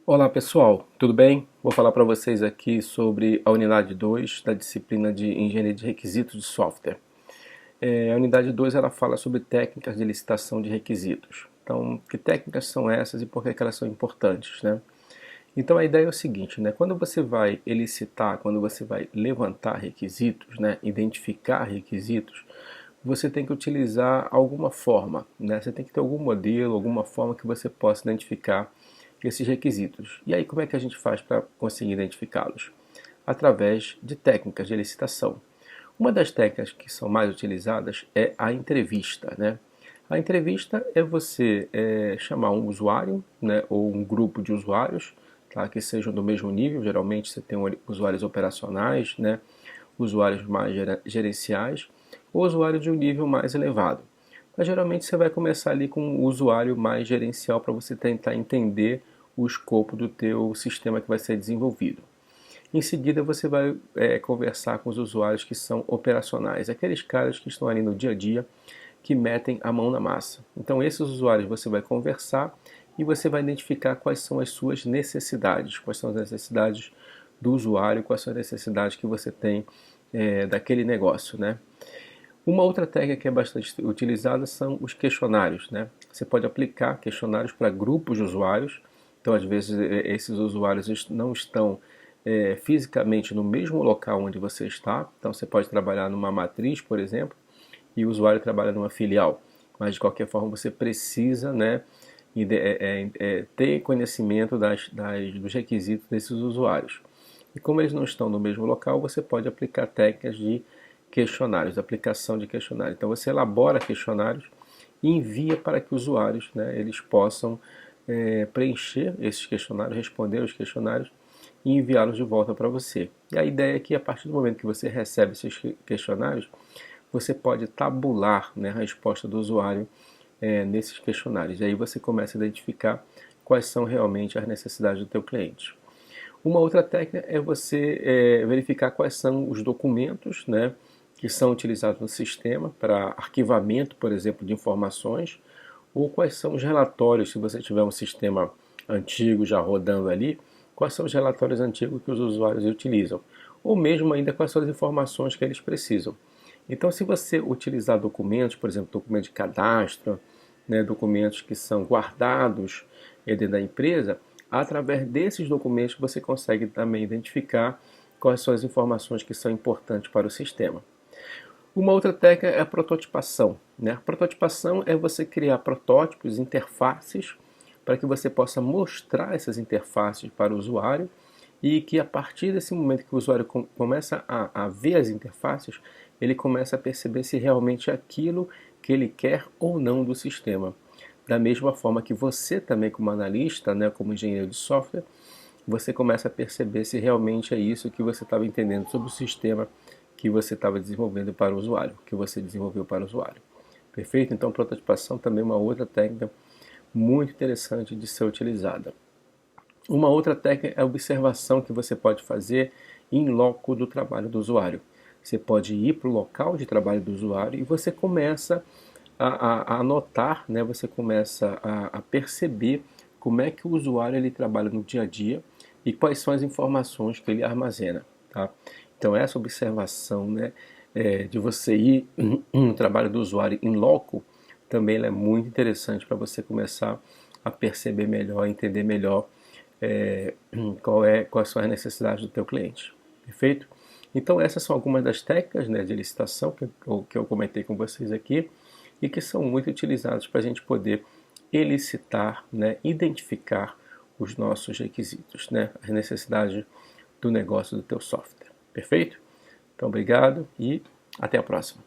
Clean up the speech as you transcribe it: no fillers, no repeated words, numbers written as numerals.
Olá pessoal, tudo bem? Vou falar para vocês aqui sobre a unidade 2 da disciplina de Engenharia de Requisitos de Software. A unidade 2 ela fala sobre técnicas de licitação de requisitos. Então, que técnicas são essas e por que elas são importantes, né? Então a ideia é o seguinte, né? Quando você vai elicitar, quando você vai levantar requisitos, né? Identificar requisitos, você tem que utilizar alguma forma, né? Você tem que ter algum modelo, alguma forma que você possa identificar esses requisitos. E aí como é que a gente faz para conseguir identificá-los? Através de técnicas de licitação. Uma das técnicas que são mais utilizadas é a entrevista, né? A entrevista é você chamar um usuário, né, ou um grupo de usuários, tá, que sejam do mesmo nível. Geralmente você tem usuários operacionais, né, usuários mais gerenciais, ou usuários de um nível mais elevado. Mas geralmente você vai começar ali com o usuário mais gerencial para você tentar entender o escopo do teu sistema que vai ser desenvolvido. Em seguida você vai conversar com os usuários que são operacionais, aqueles caras que estão ali no dia a dia, que metem a mão na massa. Então esses usuários você vai conversar e você vai identificar quais são as suas necessidades, quais são as necessidades do usuário, quais são as necessidades que você tem daquele negócio, né? Uma outra técnica que é bastante utilizada são os questionários, né? Você pode aplicar questionários para grupos de usuários. Então, às vezes, esses usuários não estão fisicamente no mesmo local onde você está. Então, você pode trabalhar numa matriz, por exemplo, e o usuário trabalha numa filial. Mas, de qualquer forma, você precisa, né, ter conhecimento dos requisitos desses usuários. E como eles não estão no mesmo local, você pode aplicar técnicas de questionários, aplicação de questionários. Então você elabora questionários e envia para que os usuários, né, eles possam preencher esses questionários, responder os questionários e enviá-los de volta para você. E a ideia é que a partir do momento que você recebe esses questionários, você pode tabular, né, a resposta do usuário nesses questionários. E aí você começa a identificar quais são realmente as necessidades do teu cliente. Uma outra técnica é você verificar quais são os documentos, né, que são utilizados no sistema para arquivamento, por exemplo, de informações, ou quais são os relatórios, se você tiver um sistema antigo já rodando ali, quais são os relatórios antigos que os usuários utilizam, ou mesmo ainda quais são as informações que eles precisam. Então, se você utilizar documentos, por exemplo, documento de cadastro, né, documentos que são guardados dentro da empresa, através desses documentos você consegue também identificar quais são as informações que são importantes para o sistema. Uma outra técnica é a prototipação, né? A prototipação é você criar protótipos, interfaces, para que você possa mostrar essas interfaces para o usuário e que a partir desse momento que o usuário começa a ver as interfaces, ele começa a perceber se realmente é aquilo que ele quer ou não do sistema. Da mesma forma que você também como analista, né, como engenheiro de software, você começa a perceber se realmente é isso que você estava entendendo sobre o sistema que você estava desenvolvendo para o usuário, que você desenvolveu para o usuário. Perfeito? Então, prototipação também é uma outra técnica muito interessante de ser utilizada. Uma outra técnica é a observação que você pode fazer em loco do trabalho do usuário. Você pode ir para o local de trabalho do usuário e você começa a anotar, né? Você começa a perceber como é que o usuário ele trabalha no dia a dia e quais são as informações que ele armazena. Tá? Então essa observação, né, de você ir no trabalho do usuário em loco também é muito interessante para você começar a perceber melhor, entender melhor quais são as necessidades do teu cliente. Perfeito? Então essas são algumas das técnicas, né, de licitação que eu comentei com vocês aqui e que são muito utilizadas para a gente poder elicitar, né, identificar os nossos requisitos, né, as necessidades do negócio do teu software. Perfeito? Então obrigado e até a próxima.